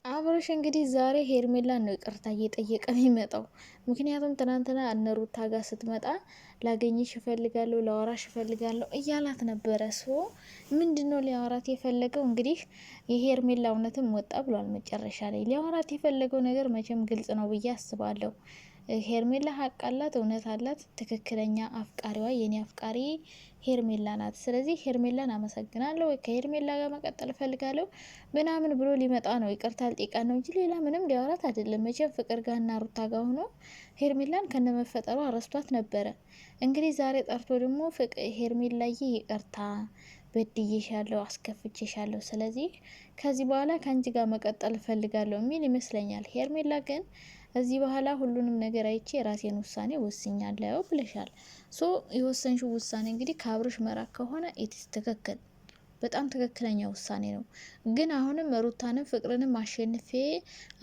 አብርሽ እንግዲህ ዛሬ ሄርሜላን ነው ይቅርታ እየጠየቀ የሚመጣው። ምክንያቱም ትናንትና እነ ሩታ ጋር ስትመጣ ላገኝሽ እፈልጋለሁ፣ ላወራሽ እፈልጋለሁ እያላት ነበረ። ምንድን ነው ሊያወራት የፈለገው? እንግዲህ የሄርሜላ እውነትም ወጣ ብሏል። መጨረሻ ላይ ሊያወራት የፈለገው ነገር መቼም ግልጽ ነው ብዬ አስባለሁ። ሄርሜላ ሀቅ አላት፣ እውነት አላት። ትክክለኛ አፍቃሪዋ የኔ አፍቃሪ ሄርሜላ ናት። ስለዚህ ሄርሜላን አመሰግናለሁ ወይ ከሄርሜላ ጋር መቀጠል እፈልጋለሁ ምናምን ብሎ ሊመጣ ነው። ይቅርታ ልጠይቃ ነው እንጂ ሌላ ምንም ሊያወራት አይደለም። መቼም ፍቅር ጋርና ሩታ ጋር ሆኖ ሄርሜላን ከነመፈጠሩ አረስቷት ነበረ። እንግዲህ ዛሬ ጠርቶ ደግሞ ሄርሜላዬ ይቅርታ በድዬሻለሁ፣ አስከፍቼሻለሁ። ስለዚህ ከዚህ በኋላ ከአንቺ ጋር መቀጠል እፈልጋለሁ የሚል ይመስለኛል። ሄርሜላ ግን እዚህ በኋላ ሁሉንም ነገር አይቼ የራሴን ውሳኔ ወስኛለሁ ብለሻል። የወሰንሽው ውሳኔ እንግዲህ ከአብርሽ መራቅ ከሆነ ኢትስ ትክክል፣ በጣም ትክክለኛ ውሳኔ ነው። ግን አሁንም ሩታንም ፍቅርንም አሸንፌ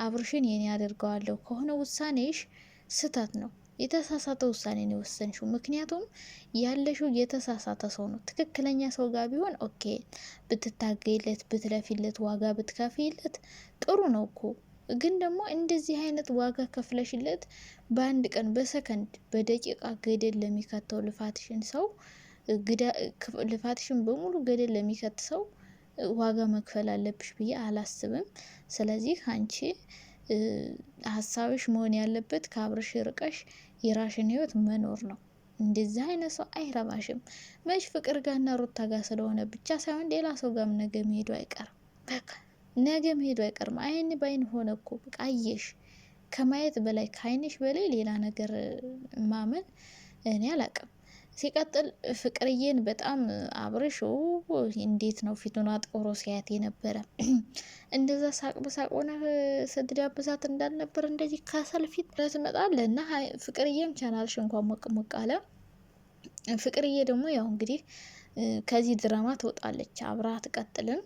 አብርሽን የኔ አደርገዋለሁ ከሆነ ውሳኔሽ ስህተት ነው። የተሳሳተ ውሳኔ ነው የወሰንሽው። ምክንያቱም ያለሽው የተሳሳተ ሰው ነው። ትክክለኛ ሰው ጋር ቢሆን ኦኬ፣ ብትታገይለት፣ ብትለፊለት፣ ዋጋ ብትከፊለት ጥሩ ነው እኮ። ግን ደግሞ እንደዚህ አይነት ዋጋ ከፍለሽለት በአንድ ቀን በሰከንድ በደቂቃ ገደል ለሚከተው ልፋትሽን ሰው ልፋትሽን በሙሉ ገደል ለሚከት ሰው ዋጋ መክፈል አለብሽ ብዬ አላስብም። ስለዚህ አንቺ ሀሳብሽ መሆን ያለበት ከአብርሽ ርቀሽ የራሽን ህይወት መኖር ነው። እንደዚህ አይነት ሰው አይረባሽም። መች ፍቅር ጋርና ሩታ ጋር ስለሆነ ብቻ ሳይሆን ሌላ ሰው ጋርም ነገ መሄዱ አይቀርም። በቃ ነገ መሄዱ አይቀርም። አይን ባይን ሆነ እኮ በቃ አየሽ። ከማየት በላይ ከአይንሽ በላይ ሌላ ነገር ማመን እኔ አላቅም። ሲቀጥል ፍቅርዬን በጣም አብርሽ እንዴት ነው ፊቱን አጥቁሮ ሲያት የነበረ እንደዛ ሳቅ በሳቅ ሆነ ስትዳብሳት እንዳልነበር እንደዚህ ከሰልፊት ትመጣለህ። እና ፍቅርዬም ቻናልሽ እንኳን ሞቅ ሞቅ አለ። ፍቅርዬ ደግሞ ያው እንግዲህ ከዚህ ድራማ ትወጣለች፣ አብራ አትቀጥልም።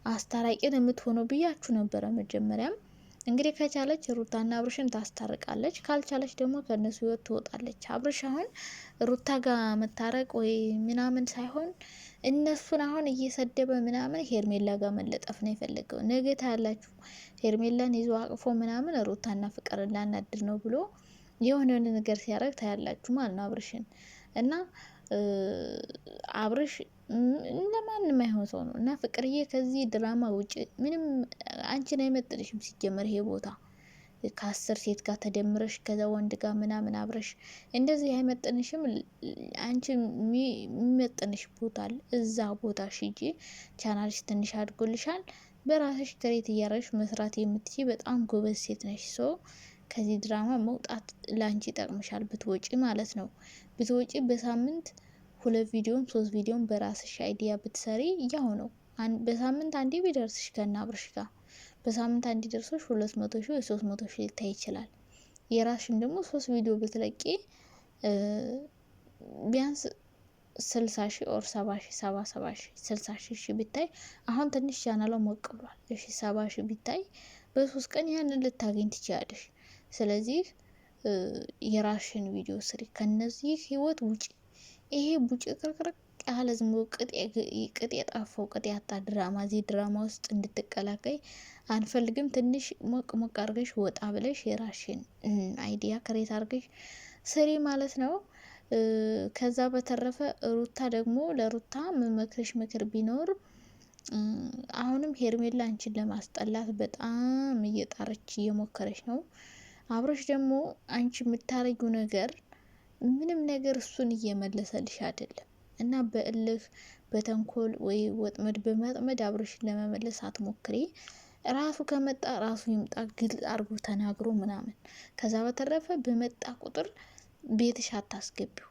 አስታራቂን የምትሆነው ብያችሁ ነበረ መጀመሪያም። እንግዲህ ከቻለች ሩታና አብርሽን ታስታርቃለች፣ ካልቻለች ደግሞ ከእነሱ ህይወት ትወጣለች። አብርሽ አሁን ሩታ ጋር መታረቅ ወይ ምናምን ሳይሆን እነሱን አሁን እየሰደበ ምናምን ሄርሜላ ጋር መለጠፍ ነው የፈለገው። ነገ ታያላችሁ ሄርሜላን ይዞ አቅፎ ምናምን ሩታና ፍቅር ላናድር ነው ብሎ የሆነ ነገር ሲያደርግ ታያላችሁ ማለት ነው አብርሽን። እና አብርሽ ለማንም አይሆን ሰው ነው። እና ፍቅርዬ ከዚህ ድራማ ውጭ ምንም አንቺን አይመጥንሽም። ሲጀመር ይሄ ቦታ ከ10 ሴት ጋር ተደምረሽ ከዛ ወንድ ጋር ምናምን አብረሽ እንደዚህ አይመጥንሽም። አንቺ የሚመጥንሽ ቦታ አለ፣ እዛ ቦታ ሂጂ። ቻናልሽ ትንሽ አድጎልሻል። በራስሽ ትሬት እያረሽ መስራት የምትችይ በጣም ጎበዝ ሴት ነሽ። ከዚህ ድራማ መውጣት ላንቺ ይጠቅምሻል፣ ብትወጪ ማለት ነው። ብትወጪ በሳምንት 2 ቪዲዮም 3 ቪዲዮም በራስሽ አይዲያ ብትሰሪ ያው ነው። በሳምንት አንዴ ቢደርስሽ ከና አብርሽ ጋር በሳምንት አንዴ ደርሶሽ 200 ሺህ ወይ 300 ሺህ ሊታይ ይችላል። የራስሽን ደግሞ 3 ቪዲዮ ብትለቂ ቢያንስ 60 ሺህ ኦር 70 ሺህ 70 ሺህ 60 ሺህ ቢታይ አሁን ትንሽ ቻናሏ ሞቅ ብሏል። እሺ 70 ሺህ ቢታይ በ3 ቀን ያንን ልታገኝ ትችላለሽ። ስለዚህ የራስሽን ቪዲዮ ስሪ፣ ከነዚህ ህይወት ውጪ። ይሄ ቡጭ ቅርቅርቅ ያለ ዝም ብሎ ቅጥ የጣፈው ቅጥ ያጣ ድራማ እዚህ ድራማ ውስጥ እንድትቀላቀይ አንፈልግም። ትንሽ ሞቅ ሞቅ አርገሽ ወጣ ብለሽ የራስሽን አይዲያ ክሬት አርገሽ ስሪ ማለት ነው። ከዛ በተረፈ ሩታ ደግሞ ለሩታ መመክረሽ ምክር ቢኖር አሁንም ሄርሜላ አንቺን ለማስጠላት በጣም እየጣረች እየሞከረች ነው። አብረሽ ደግሞ አንቺ የምታረጊው ነገር ምንም ነገር እሱን እየመለሰልሽ አይደለም። እና በእልህ በተንኮል ወይ ወጥመድ በመጥመድ አብረሽን ለመመለስ አትሞክሪ። ራሱ ከመጣ ራሱ ይምጣ፣ ግልጽ አርጎ ተናግሮ ምናምን። ከዛ በተረፈ በመጣ ቁጥር ቤትሽ አታስገቢው።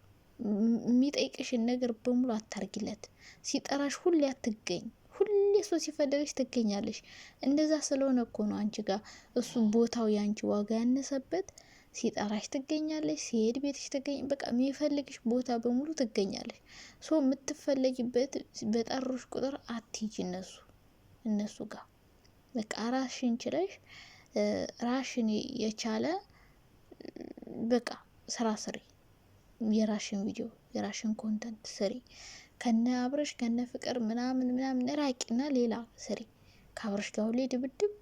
የሚጠይቅሽን ነገር በሙሉ አታርጊለት። ሲጠራሽ ሁሌ አትገኝ። ሁሌ እሱ ሲፈለግሽ ትገኛለሽ። እንደዛ ስለሆነ እኮ ነው አንቺ ጋር እሱ ቦታው ያንቺ ዋጋ ያነሰበት። ሲጠራሽ ትገኛለሽ፣ ሲሄድ ቤትሽ ትገኝ። በቃ የሚፈልግሽ ቦታ በሙሉ ትገኛለሽ። የምትፈለጊበት በጠሩሽ ቁጥር አትሂጂ እነሱ ጋር። በቃ ራስሽን ችለሽ ራስሽን የቻለ በቃ ስራ ስሪ። የራስሽን ቪዲዮ የራስሽን ኮንተንት ስሪ። ከነ አብረሽ ከነ ፍቅር ምናምን ራቂና ሌላ ስሪ። ከአብርሽ ጋር ሁሌ ድብድብ።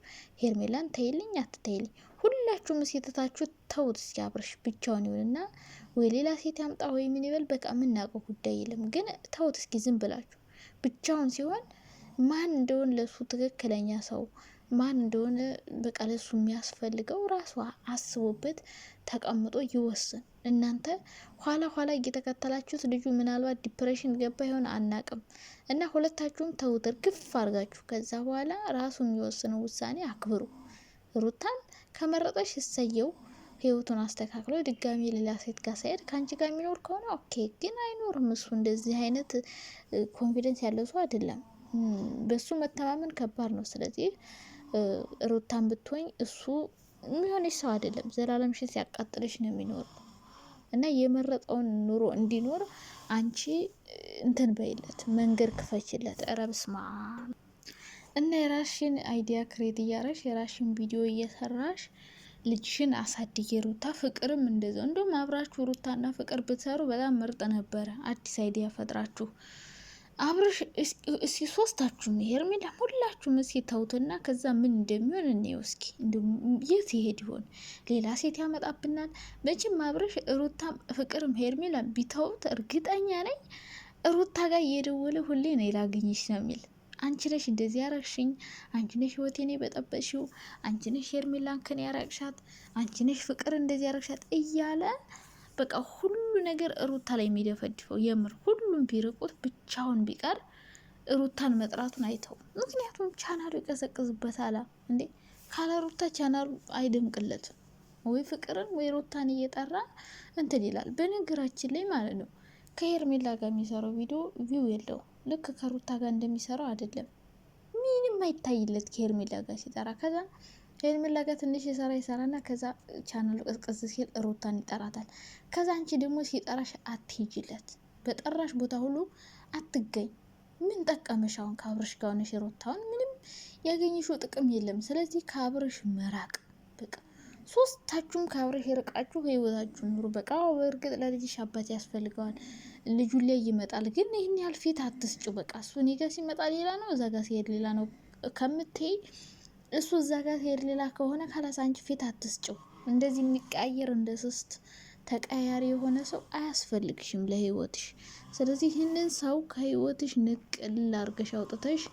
ሄርሜላን ተይልኝ አትተይልኝ፣ ሁላችሁም ሴተታችሁ ተውት። እስኪ አብርሽ ብቻውን ይሁንና ወይ ሌላ ሴት ያምጣ ወይ ምን ይበል፣ በቃ የምናውቀው ጉዳይ የለም። ግን ተውት እስኪ ዝም ብላችሁ። ብቻውን ሲሆን ማን እንደሆነ ለሱ ትክክለኛ ሰው ማን እንደሆነ በቃ ለሱ የሚያስፈልገው ራሱ አስቦበት ተቀምጦ ይወስን። እናንተ ኋላ ኋላ እየተከተላችሁት ልጁ ምናልባት ዲፕሬሽን ገባ ይሆን አናቅም። እና ሁለታችሁም ተውትር ግፍ አድርጋችሁ ከዛ በኋላ ራሱ የሚወስነው ውሳኔ አክብሩ። ሩታን ከመረጠሽ እሰየው፣ ህይወቱን አስተካክሎ ድጋሚ ሌላ ሴት ጋር ሳይሄድ ከአንቺ ጋር የሚኖር ከሆነ ኦኬ። ግን አይኖርም። እሱ እንደዚህ አይነት ኮንፊደንስ ያለው ሰው አይደለም። በሱ መተማመን ከባድ ነው። ስለዚህ ሩታን ብትሆኝ እሱ የሚሆንሽ ሰው አይደለም። ዘላለምሽን ሲያቃጥልሽ ነው የሚኖረው እና የመረጠውን ኑሮ እንዲኖር አንቺ እንትን በይለት፣ መንገድ ክፈችለት። ኧረ በስመ አብ። እና የራሽን አይዲያ ክሬት እያረሽ የራሽን ቪዲዮ እየሰራሽ ልጅሽን አሳድጌ። ሩታ ፍቅርም እንደዛው። እንደውም አብራችሁ ሩታና ፍቅር ብትሰሩ በጣም ምርጥ ነበረ። አዲስ አይዲያ ፈጥራችሁ አብርሽ እስኪ ሶስታችሁም ሄርሜላ ሁላችሁም እስኪ ተውትና ከዛ ምን እንደሚሆን እንየው እስኪ። የት ይሄድ ይሆን? ሌላ ሴት ያመጣብናል። መቼም አብርሽ ሩታ ፍቅርም ሄርሜላ ቢተውት እርግጠኛ ነኝ ሩታ ጋር እየደወለ ሁሌ ነው ላገኝሽ ነው የሚል። አንቺ ነሽ እንደዚህ ያረግሽኝ፣ አንቺ ነሽ ህይወቴን የበጠበጥሽው፣ አንቺ ነሽ ሄርሜላን ከኔ ያረግሻት፣ አንቺ ነሽ ፍቅር እንደዚህ ያረግሻት እያለ በቃ ሁሉ ነገር ሩታ ላይ የሚደፈድፈው። የምር ሁሉም ቢርቁት ብቻውን ቢቀር ሩታን መጥራቱን አይተው። ምክንያቱም ቻናሉ ይቀዘቅዝበታል እንዴ። ካለ ሩታ ቻናሉ አይደምቅለትም። ወይ ፍቅርን ወይ ሩታን እየጠራ እንትን ይላል። በነገራችን ላይ ማለት ነው ከሄርሜላ ጋር የሚሰራው ቪዲዮ ቪው የለው። ልክ ከሩታ ጋር እንደሚሰራው አይደለም። ምንም አይታይለት ከሄርሜላ ጋር ሲጠራ። ከዛ ሄርሜላ ጋር ትንሽ ይሰራና ከዛ ቻናሉ ቀዝቀዝ ሲል ሩታን ይጠራታል። ከዛ አንቺ ደግሞ ሲጠራሽ አትሄጂለት፣ በጠራሽ ቦታ ሁሉ አትገኝ። ምን ጠቀመሽ? አሁን ከአብርሽ ጋር ሆነሽ ሩታውን ምንም ያገኘሽው ጥቅም የለም። ስለዚህ ከአብርሽ መራቅ በቃ። ሶስታችሁም ከአብርሽ የርቃችሁ ህይወታችሁ ኑሩ በቃ። በእርግጥ ለልጅሽ አባት ያስፈልገዋል፣ ልጁ ላይ ይመጣል። ግን ይህን ያህል ፊት አትስጩ በቃ። እሱ እኔ ጋር ሲመጣ ሌላ ነው፣ እዛ ጋር ሲሄድ ሌላ ነው ከምትይ እሱ እዛ ጋር ሲሄድ ሌላ ከሆነ ካላስ አንቺ ፊት አትስጭው። እንደዚህ የሚቀያየር እንደ ስስት ተቀያሪ የሆነ ሰው አያስፈልግሽም ለህይወትሽ። ስለዚህ ይህንን ሰው ከህይወትሽ ንቅል አርገሽ አውጥተሽ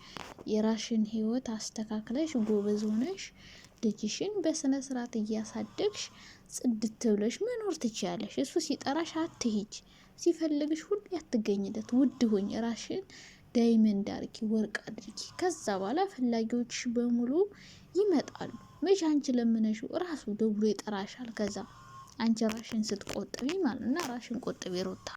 የራሽን ህይወት አስተካክለሽ ጎበዝ ሆነሽ ልጅሽን በስነ ስርዓት እያሳደግሽ ጽድት ብለሽ መኖር ትችያለሽ። እሱ ሲጠራሽ አትሂጅ፣ ሲፈልግሽ ሁሉ ያትገኝለት። ውድ ሆኝ ራሽን ዳይመንድ አድርጊ፣ ወርቅ አድርጊ። ከዛ በኋላ ፈላጊዎችሽ በሙሉ ይመጣሉ። መቼ አንቺ ለምነሽው ራሱ ደውሎ ይጠራሻል። ከዛ አንቺ ራሽን ስትቆጥቢ ማለት እና ራሽን ቆጥቢ ሩታ።